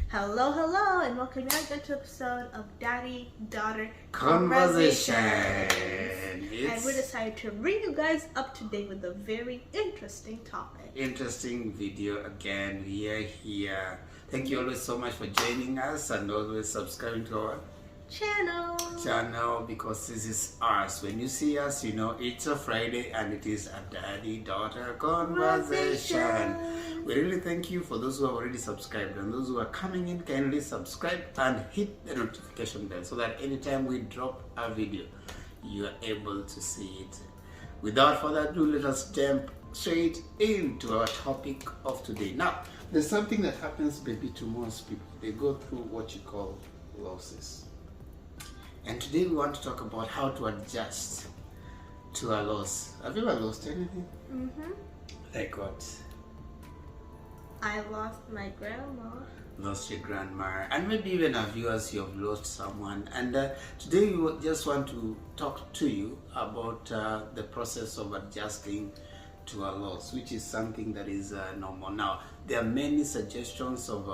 Hello, and welcome back to another episode of Daddy-Daughter Conversation. And we decided to bring you guys up to date with a very interesting topic. Interesting video again. We are here. Thank you always so much for joining us and always subscribing to our channel because this is us. When you see us, you know it's a Friday and it is a Daddy-Daughter Conversation. We really thank you for those who have already subscribed, and those who are coming in, kindly subscribe and hit the notification bell so that anytime we drop a video, you are able to see it. Without further ado, let us jump straight into our topic of today. Now, there's something that happens maybe to most people. They go through what you call losses. And today we want to talk about how to adjust to a loss. Have you ever lost anything? Mm-hmm. Like what? I lost my grandma. Lost your grandma, and maybe even our viewers, you have lost someone. And today we just want to talk to you about the process of adjusting to a loss, which is something that is normal. Now, there are many suggestions of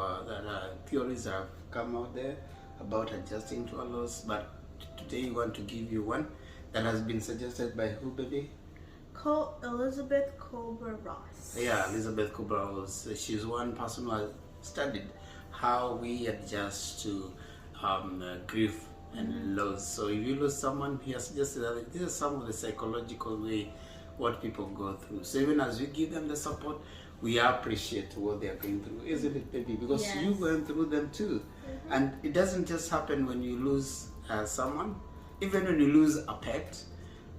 theories that have come out there about adjusting to a loss, but today we want to give you one that has been suggested by who, baby? Elizabeth Kubler-Ross. Yeah, Elizabeth Kubler-Ross. She's one person who has studied how we adjust to grief and loss. So if you lose someone, he has suggested that these are some of the psychological way what people go through. So even as we give them the support, we appreciate what they are going through, isn't it, baby? Because yes, you went through them too. Mm-hmm. And it doesn't just happen when you lose someone. Even when you lose a pet,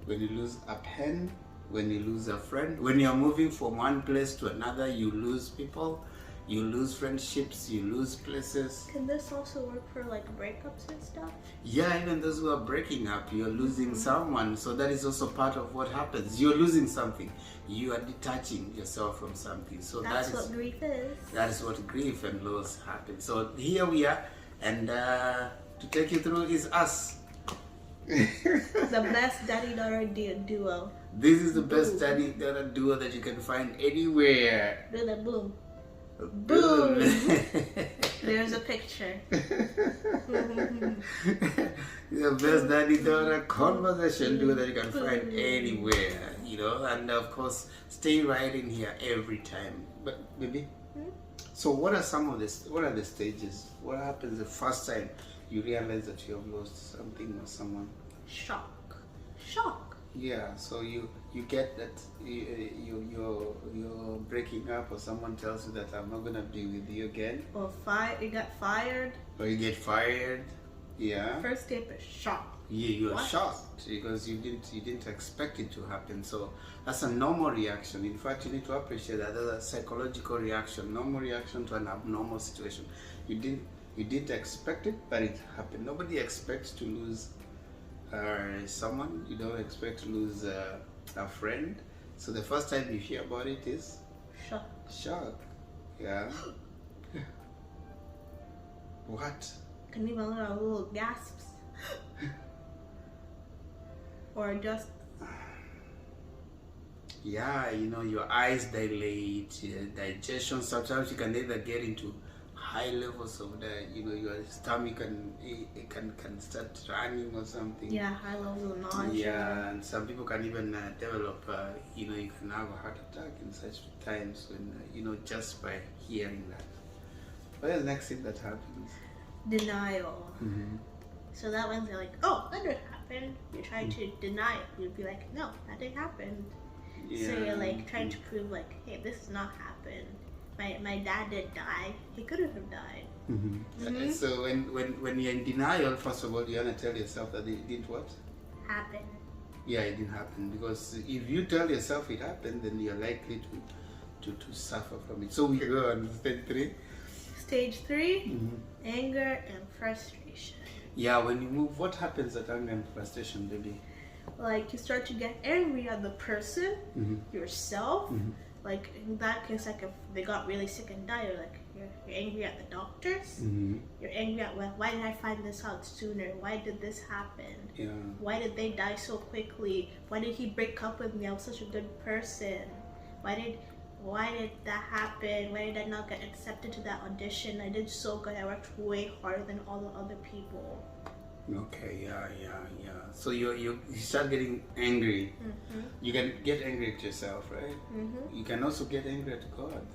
when you lose a pen, when you lose a friend, when you're moving from one place to another, you lose people, you lose friendships, you lose places. Can this also work for like breakups and stuff? Yeah, even those who are breaking up, you're losing someone. So that is also part of what happens. You're losing something. You are detaching yourself from something. So that's what grief is. That is what grief and loss happen. So here we are, and to take you through is us. The best daddy-daughter duo. This is the best daddy-daughter duo that you can find anywhere. Do the boom. Boom. There's a picture. The best daddy-daughter conversation duo that you can find anywhere, you know, and of course stay right in here every time. But baby, so what are some of this? What are the stages? What happens the first time you realize that you have lost something or someone? Shock. Yeah, so you get that you're breaking up, or someone tells you that I'm not gonna be with you again. Or you got fired. Or you get fired. Yeah. First step is shock. Yeah, you are shocked because you didn't expect it to happen. So that's a normal reaction. In fact, you need to appreciate that as a psychological reaction, normal reaction to an abnormal situation. You didn't expect it, but it happened. Nobody expects to lose someone. You don't expect to lose a friend. So the first time you hear about it is shock. Yeah. What? Can you even little gasps? Or just yeah, you know, your eyes dilate, digestion. Sometimes you can either get into high levels of your stomach can start running or something. Yeah, high levels of nausea. Yeah, and some people can even develop, you can have a heart attack in such times when, just by hearing that. What is the next thing that happens? Denial. Mm-hmm. So that when they're like, oh, that didn't happen, you try to deny it. You'd be like, no, that didn't happen. Yeah. So you're like trying to prove like, hey, this has not happened. My dad did die. He couldn't have died. Mm-hmm. Mm-hmm. So when you're in denial, first of all, you want to tell yourself that it didn't what? Happen. Yeah, it didn't happen, because if you tell yourself it happened, then you're likely to suffer from it. So we go on stage 3. Stage 3, anger and frustration. Yeah, when you move, what happens at anger and frustration, baby? Like you start to get angry at the person, yourself. Like in that case, like if they got really sick and died, like you're angry at the doctors. You're angry at, well, why did I find this out sooner? Why did this happen? Yeah. Why did they die so quickly? Why did he break up with me? I was such a good person. why did that happen? Why did I not get accepted to that audition? I did so good. I worked way harder than all the other people. Okay, yeah. So you start getting angry. You can get angry at yourself, right? You can also get angry at God.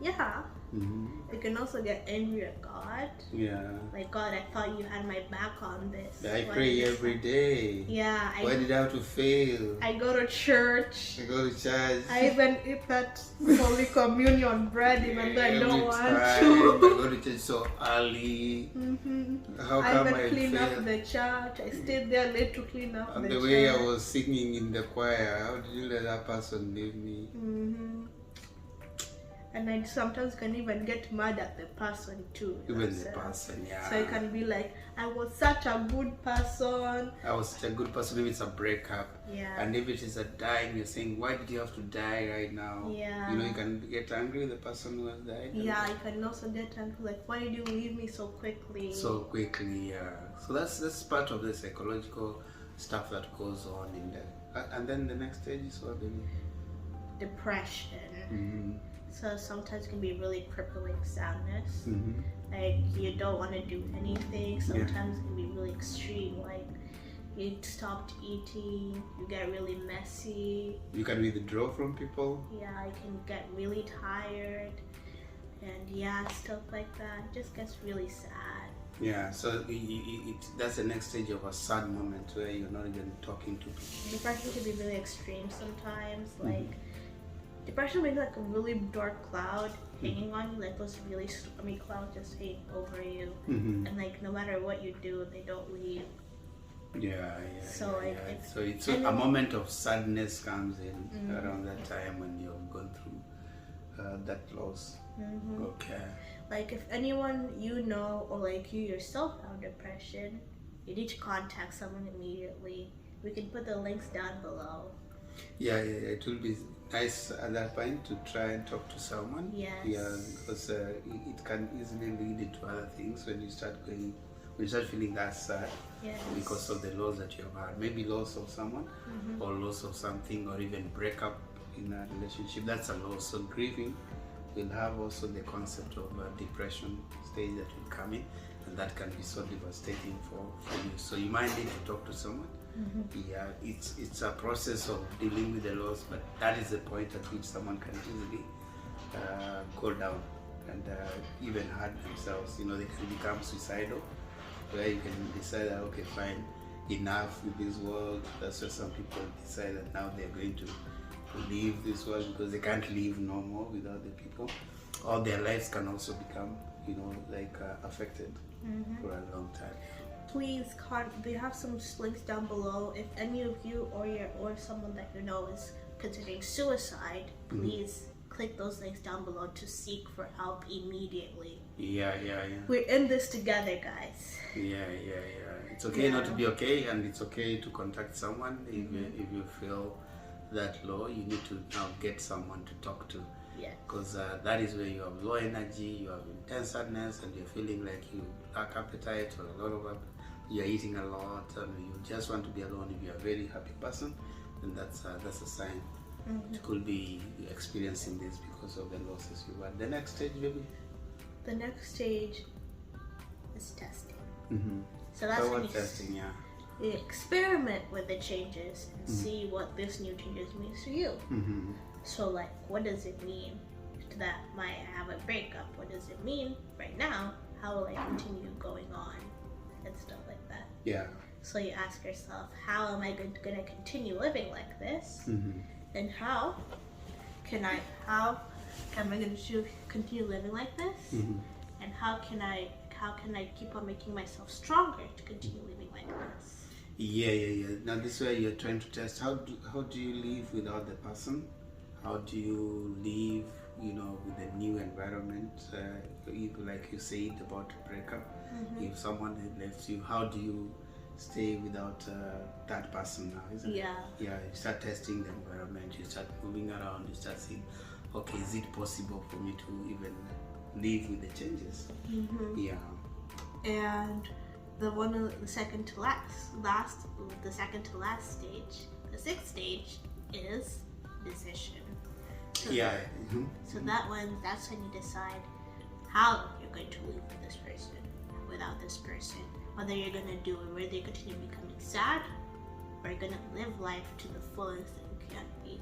Yeah. You can also get angry at God. Yeah. Like, God, I thought you had my back on this. I pray every day. Yeah. Why did I have to fail? I go to church. I even eat that Holy Communion bread even though I don't want to. I go to church so early. How come I clean up the church. I stayed there late to clean up and the church. And the way I was singing in the choir, how did you let that person leave me? And I sometimes can even get mad at the person too. Even the person, yeah. So you can be like, I was such a good person. I was such a good person. If it's a breakup. Yeah. And if it is a dying, you're saying, why did you have to die right now? Yeah. You know, you can get angry with the person who has died. Yeah, you can also get angry, like, why did you leave me so quickly? So quickly, yeah. So that's part of the psychological stuff that goes on in there. And then the next stage is what? Depression. So sometimes it can be really crippling sadness. Like you don't want to do anything. Sometimes it can be really extreme. Like you stopped eating, you get really messy. You can withdraw from people. Yeah, you can get really tired. And stuff like that. It just gets really sad. Yeah, so that's the next stage of a sad moment where you're not even talking to people. Depression can be really extreme sometimes. Like depression means like a really dark cloud hanging on you, like those really stormy clouds just hang over you, and like no matter what you do, they don't leave. So it's a moment of sadness comes in around that time when you've gone through that loss. Okay. Like if anyone you know or like you yourself have depression, you need to contact someone immediately. We can put the links down below. Yeah, it will be nice at that point to try and talk to someone. Yes. Yeah, because it can easily lead into other things when you start feeling that sad. Yes. Because of the loss that you have had. Maybe loss of someone or loss of something or even breakup in a relationship. That's a loss. So grieving will have also the concept of a depression stage that will come in, and that can be so devastating for you. So you might need to talk to someone. Yeah, it's a process of dealing with the loss, but that is the point at which someone can easily go down and even hurt themselves. You know, they can become suicidal, where you can decide that, okay, fine, enough with this world. That's why some people decide that now they're going to leave this world because they can't live no more without the people. Or their lives can also become, affected for a long time. Please, they have some links down below. If any of you or someone that you know is considering suicide, please click those links down below to seek for help immediately. Yeah. We're in this together, guys. Yeah. It's okay not to be okay, and it's okay to contact someone if you feel that low. You need to now get someone to talk to. Yeah. Because that is where you have low energy, you have intense sadness, and you're feeling like you lack appetite or a lot of you're eating a lot, and you just want to be alone. If you're a very happy person, then that's a sign. You could be experiencing this because of the losses you had. The next stage, baby? The next stage is testing. So that's when testing, you experiment with the changes and see what this new changes means to you. So like, what does it mean that I have a breakup? What does it mean right now? How will I continue going on? And stuff like that. Yeah. So you ask yourself, how am I going to continue living like this? And how am I going to continue living like this? And how can I keep on making myself stronger to continue living like this? Yeah. Now this way you're trying to test how do you live without the person? How do you live, with a new environment? Like you said about breakup, if someone left you, how do you stay without that person now, isn't it? Yeah, you start testing the environment, you start moving around, you start seeing, okay, is it possible for me to even live with the changes? Yeah. And the second to last stage, the sixth stage is decision. So that's when you decide how you're going to live with this person, without this person. Whether you're going to do it, whether you continue becoming sad, or you're going to live life to the fullest that you can be.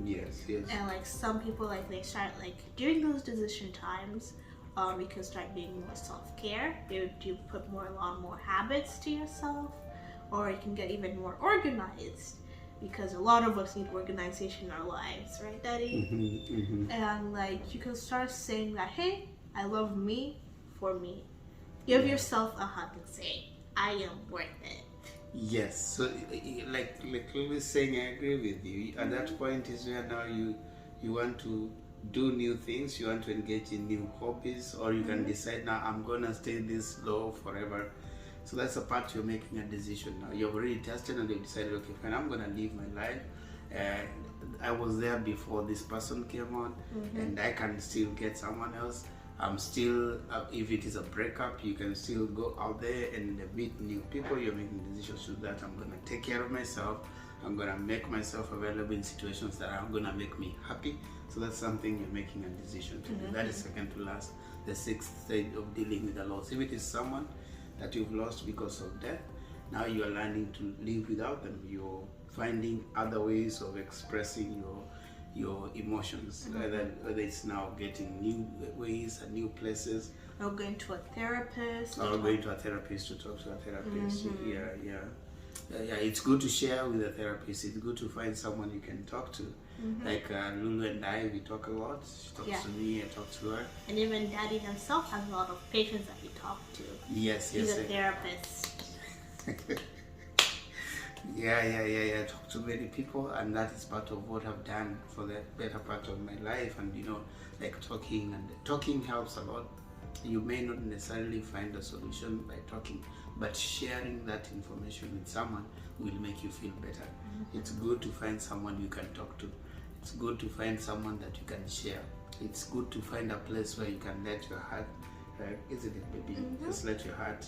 Yes. And like some people, like they start like during those decision times, you can start doing more self-care. You put a lot more habits to yourself, or you can get even more organized, because a lot of us need organization in our lives, right, Daddy? And like you can start saying that, hey, I love me for me. Give yourself a hug and say, I am worth it. Yes. So like always saying, I agree with you. At that point is where now you want to do new things, you want to engage in new hobbies, or you can decide, now I'm gonna stay this low forever. So that's the part you're making a decision now. You've already tested and you've decided, okay, fine, I'm gonna live my life. I was there before this person came on, and I can still get someone else. I'm still, if it is a breakup, you can still go out there and meet new people. You're making decisions to that. I'm gonna take care of myself. I'm gonna make myself available in situations that are gonna make me happy. So that's something you're making a decision to do. That is second to last, the sixth stage of dealing with the loss. If it is someone that you've lost because of death, now you are learning to live without them. You're finding other ways of expressing your emotions, whether it's now getting new ways and new places, or going to a therapist, to talk to a therapist. Yeah, it's good to share with a therapist. It's good to find someone you can talk to. Like Lulu and I, we talk a lot. She talks to me, I talk to her. And even Daddy himself has a lot of patients that he talks to. Yes. He's a therapist. Yeah. I talk to many people, and that is part of what I've done for the better part of my life. And like talking helps a lot. You may not necessarily find a solution by talking, but sharing that information with someone will make you feel better. It's good to find someone you can talk to. It's good to find someone that you can share. It's good to find a place where you can let your heart, isn't it, baby? Just let your heart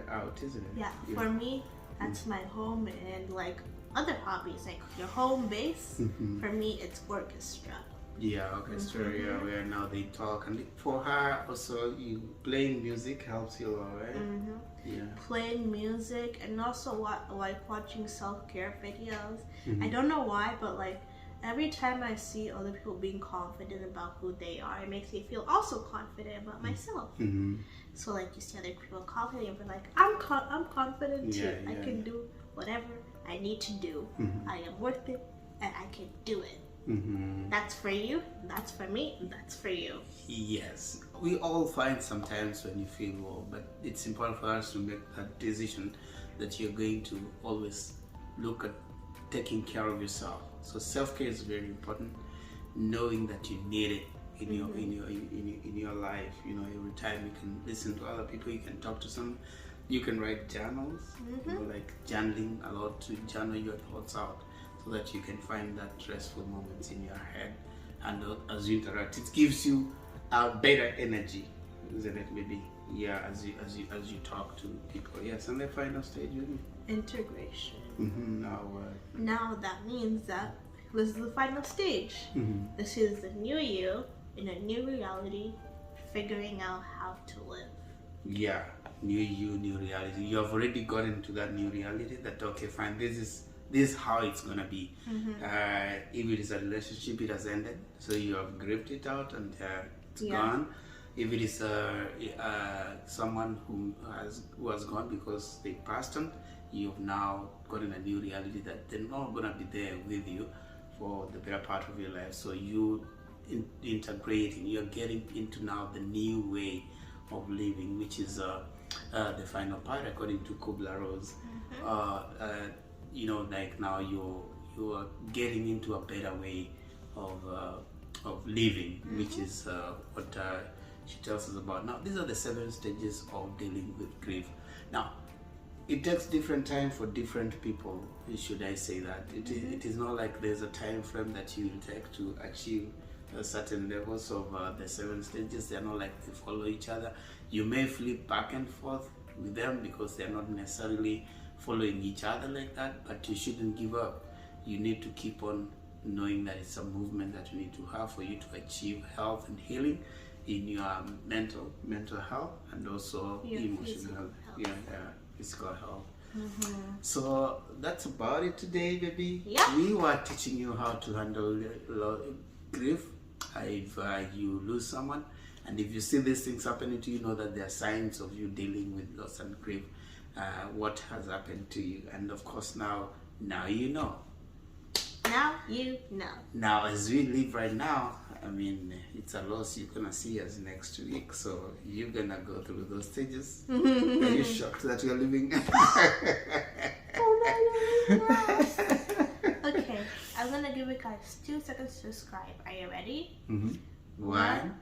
out, isn't it? Yeah, for me, that's my home. And like other hobbies, like your home base, for me, it's orchestra. Yeah, orchestra, where now they talk. And for her, also, playing music helps you a lot, right? Yeah. Playing music, and also like watching self-care videos. I don't know why, but like every time I see other people being confident about who they are, it makes me feel also confident about myself. So like you see other people confident, and like I'm confident too. I can do whatever I need to do. I am worth it, and I can do it. That's for you, that's for me, that's for you. Yes, we all find sometimes when you feel low, but it's important for us to make that decision that you're going to always look at taking care of yourself. So self-care is very important, knowing that you need it in your life. Every time you can listen to other people, you can talk to someone, you can write journals, like journaling a lot, to journal your thoughts out, so that you can find that restful moments in your head. And as you interact, it gives you a better energy, isn't it, maybe? Yeah, as you talk to people. Yes, and the final stage, integration. Now that means that this is the final stage. This is the new you in a new reality, figuring out how to live. Yeah, new you, new reality. You have already gotten to that new reality. That okay, fine. This is how it's gonna be. If it is a relationship, it has ended, so you have grieved it out and it's gone. If it is someone who has gone because they passed on, you've now gotten a new reality that they're not gonna be there with you for the better part of your life. So you integrating, you're getting into now the new way of living, which is the final part according to Kubler-Ross. Like now you are getting into a better way of living, which is what she tells us about. Now, these are the 7 stages of dealing with grief. Now, it takes different time for different people, should I say that. It is not like there's a time frame that you will take to achieve certain levels of the 7 stages. They're not like they follow each other. You may flip back and forth with them because they're not necessarily following each other like that, but you shouldn't give up. You need to keep on knowing that it's a movement that you need to have for you to achieve health and healing in your mental health and also emotional health. Physical health. So that's about it today, baby. We were teaching you how to handle grief if you lose someone, and if you see these things happening to you, know that there are signs of you dealing with loss and grief. What has happened to you, and of course now you know. Now you know. Now as we live right now, I mean, it's a loss. You're gonna see us next week, so you're gonna go through those stages. Are you shocked that you're living? Oh no. Okay, I'm gonna give you guys 2 seconds to subscribe. Are you ready? 1,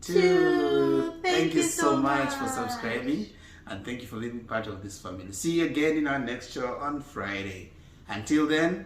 2. Thank you so much for subscribing, and thank you for being part of this family. See you again in our next show on Friday. Until then,